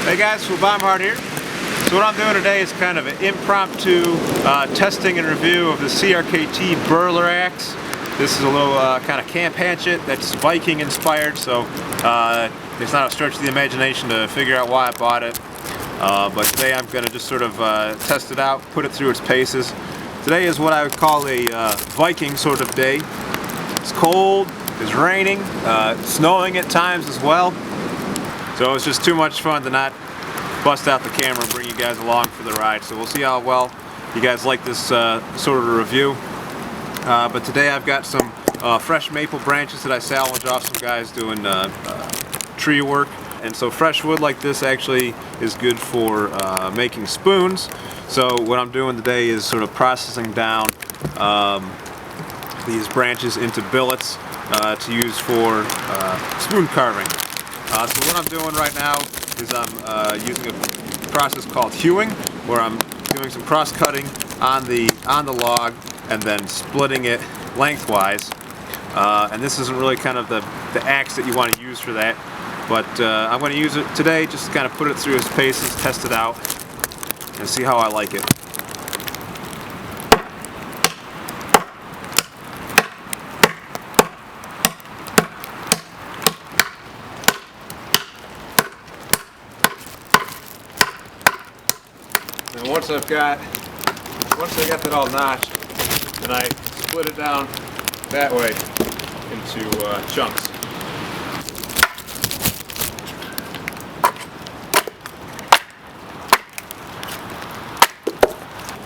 Hey guys, Bombhard here. So what I'm doing today is kind of an impromptu testing and review of the CRKT Birler axe. This is a little kind of camp hatchet that's Viking inspired, so it's not a stretch of the imagination to figure out why I bought it. But today I'm going to just sort of test it out, put it through its paces. Today is what I would call a Viking sort of day. It's cold, it's raining, snowing at times as well. So it's just too much fun to not bust out the camera and bring you guys along for the ride. So we'll see how well you guys like this sort of a review. But today I've got some fresh maple branches that I salvaged off some guys doing tree work. And so fresh wood like this actually is good for making spoons. So what I'm doing today is sort of processing down these branches into billets to use for spoon carving. So what I'm doing right now is I'm using a process called hewing, where I'm doing some cross-cutting on the log and then splitting it lengthwise. And this isn't really kind of the axe that you want to use for that, but I'm going to use it today just to kind of put it through its paces, test it out, and see how I like it. And once I got that all notched, then I split it down that way into chunks.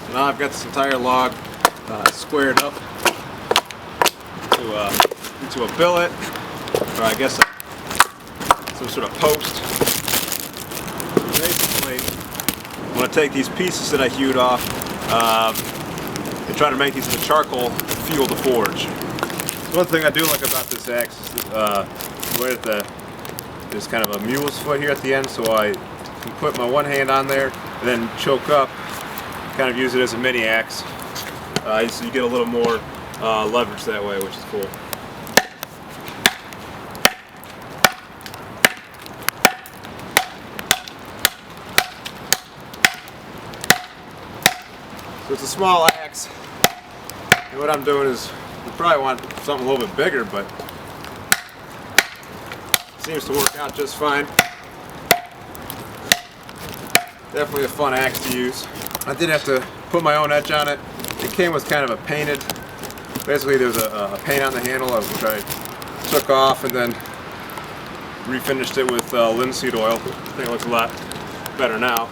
So now I've got this entire log squared up into a billet, or I guess some sort of post. Basically, I'm going to take these pieces that I hewed off and try to make these into charcoal to fuel the forge. One thing I do like about this axe is the way that there's kind of a mule's foot here at the end, so I can put my one hand on there and then choke up, kind of use it as a mini axe. So you get a little more leverage that way, which is cool. So it's a small axe, and what I'm doing is, you probably want something a little bit bigger, but it seems to work out just fine. Definitely a fun axe to use. I did have to put my own etch on it. It came with kind of a painted, basically there's a paint on the handle which I took off and then refinished it with linseed oil. I think it looks a lot better now.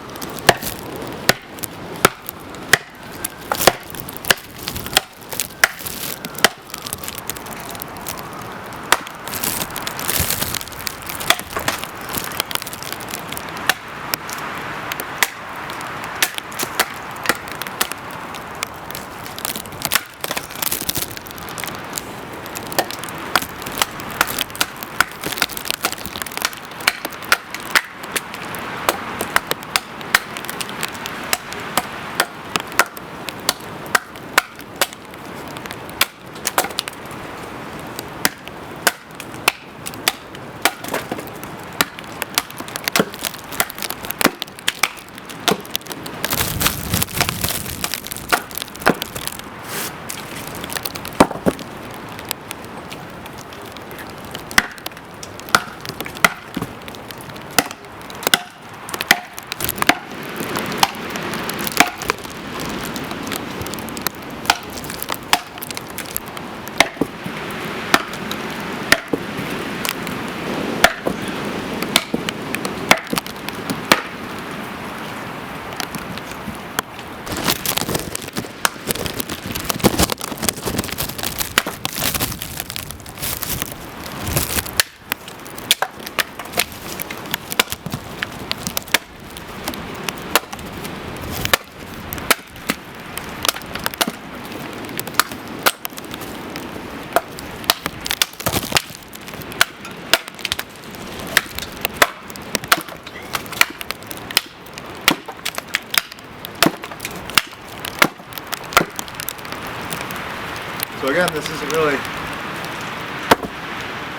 So again, this isn't really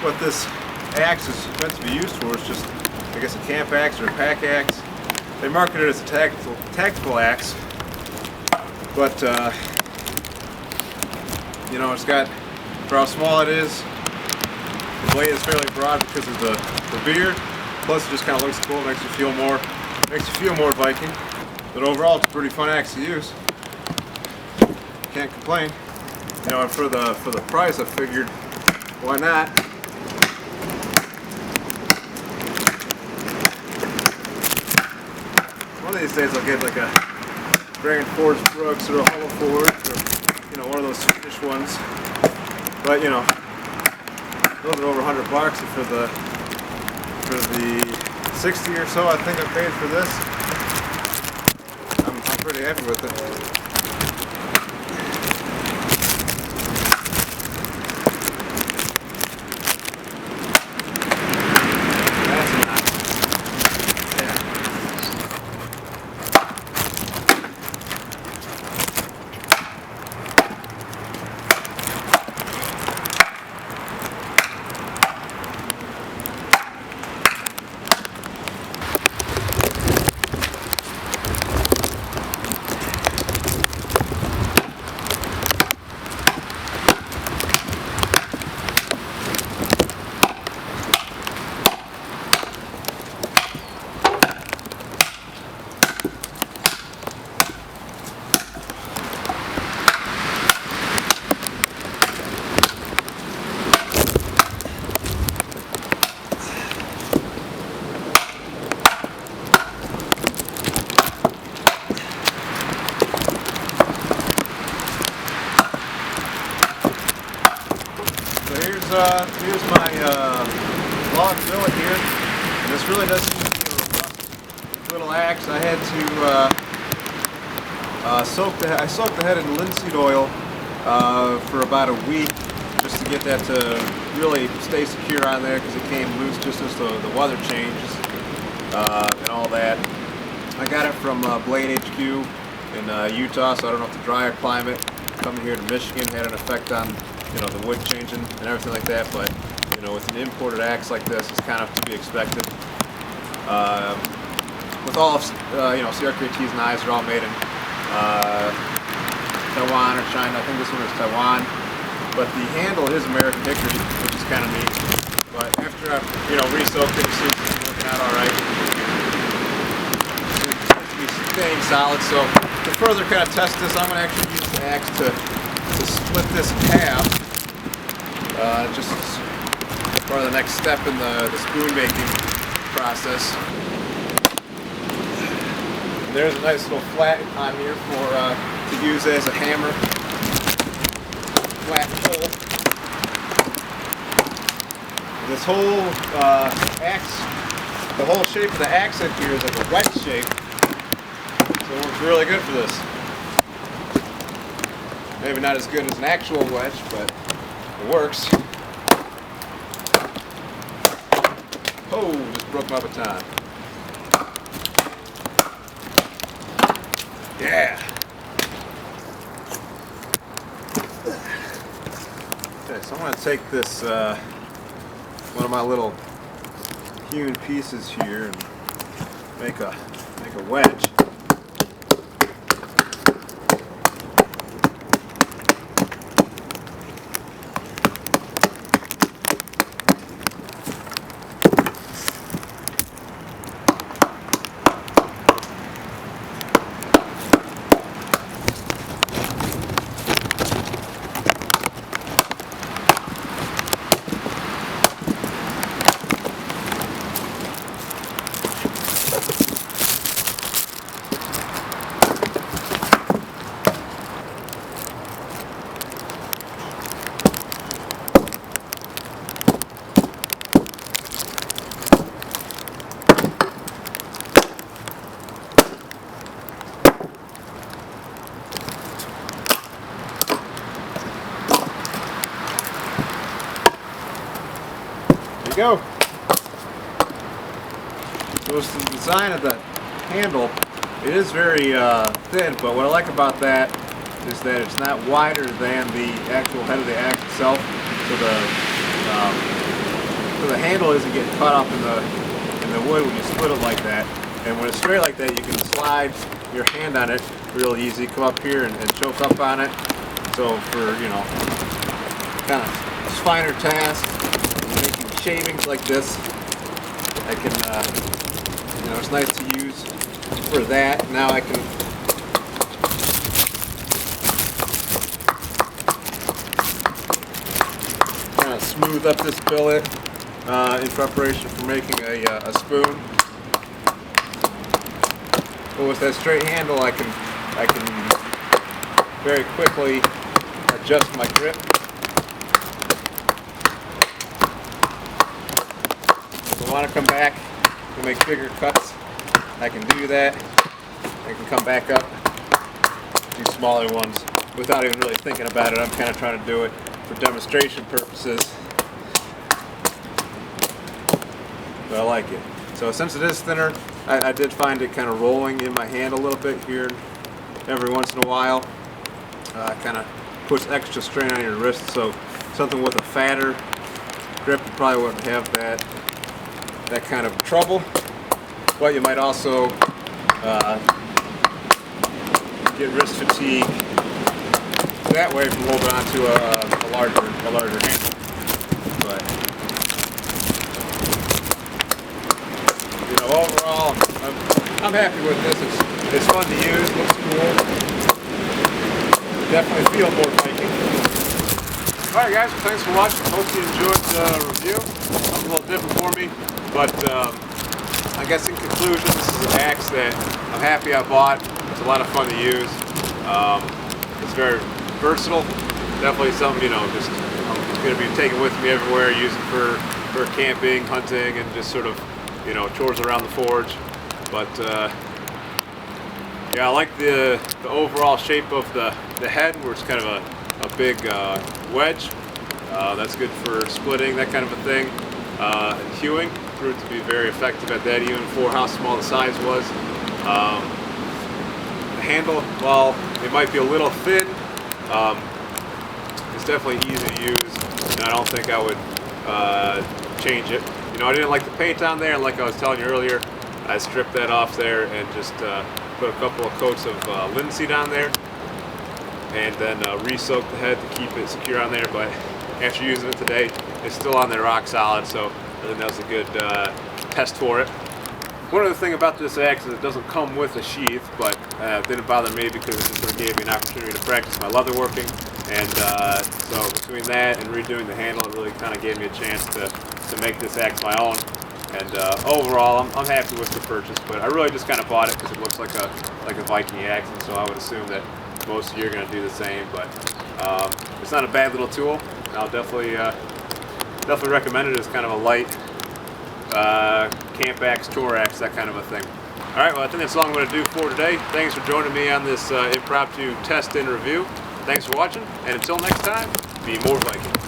what this axe is meant to be used for. It's just I guess a camp axe or a pack axe. They market it as a tactical axe, but you know, it's got, for how small it is, the blade is fairly broad because of the beard. Plus, it just kind of looks cool, makes you feel more Viking. But overall, it's a pretty fun axe to use. Can't complain. You know, and for the price, I figured, why not? One of these days, I'll get like a Grand Forge Brooks or a Hollow Forge, or you know, one of those Swedish ones. But you know, a little bit over $100 for the 60 or so I think I paid for this. I'm pretty happy with it. Here's my log billet here, and this really does seem to be a robust little axe. I had to I soaked the head in linseed oil for about a week just to get that to really stay secure on there, because it came loose just as the weather changes and all that. I got it from Blade HQ in Utah, so I don't know if the drier climate coming here to Michigan had an effect on, you know, the wood changing and everything like that, but you know, with an imported axe like this, it's kind of to be expected. With all of you know, CRKT's knives are all made in Taiwan or China. I think this one is Taiwan, but the handle is American hickory, which is kind of neat. But after I've, you know, re-soaked it, it seems to be working out all right. It seems to be staying solid. So to further kind of test this, I'm going to actually use the axe to split this in half. Just as part of the next step in the spoon making process. And there's a nice little flat on here for to use as a hammer. Flat hole. This whole axe, the whole shape of the axe head here is like a wedge shape, so it works really good for this. Maybe not as good as an actual wedge, but it works. Oh, just broke my baton. Yeah. Okay, so I'm going to take this, one of my little hewn pieces here and make a wedge. Go. So it's the design of the handle. It is very thin, but what I like about that is that it's not wider than the actual head of the axe itself. So the handle isn't getting caught up in the wood when you split it like that. And when it's straight like that, you can slide your hand on it real easy, come up here and choke up on it. So for, you know, kind of finer tasks, making shavings like this, I can, you know, it's nice to use for that. Now I can kind of smooth up this billet in preparation for making a spoon. But with that straight handle, I can very quickly adjust my grip. If I want to come back and make bigger cuts, I can do that. I can come back up, do smaller ones without even really thinking about it. I'm kind of trying to do it for demonstration purposes. But I like it. So since it is thinner, I did find it kind of rolling in my hand a little bit here every once in a while. Kind of puts extra strain on your wrist, so something with a fatter grip you probably wouldn't have that kind of trouble. But you might also get wrist fatigue that way from holding on to a larger handle. But you know, overall, I'm happy with this. It's fun to use, looks cool. Definitely feel more Viking. Alright guys, well, thanks for watching. Hope you enjoyed the review. Something a little different for me, but I guess in conclusion, this is an axe that I'm happy I bought. It's a lot of fun to use. It's very versatile. Definitely something, you know, just I'm going to be taking with me everywhere, using for camping, hunting, and just sort of, you know, chores around the forge. But yeah, I like the overall shape of the head, where it's kind of a big wedge. That's good for splitting, that kind of a thing, and hewing. Proved to be very effective at that, even for how small the size was. The handle, while it might be a little thin, it's definitely easy to use, and I don't think I would change it. You know, I didn't like the paint on there, and like I was telling you earlier, I stripped that off there and just put a couple of coats of linseed on there, and then re-soaked the head to keep it secure on there. But after using it today, it's still on there rock solid, so I think that was a good test for it. One other thing about this axe is it doesn't come with a sheath, but it didn't bother me because it just sort of gave me an opportunity to practice my leather working. And so between that and redoing the handle, it really kind of gave me a chance to make this axe my own. And overall, I'm happy with the purchase, but I really just kind of bought it because it looks like a Viking axe, and so I would assume that most of you are going to do the same. But it's not a bad little tool. I'll definitely recommend it as kind of a light camp axe, chore axe, that kind of a thing. All right, well, I think that's all I'm going to do for today. Thanks for joining me on this impromptu test and review. Thanks for watching, and until next time, be more Viking.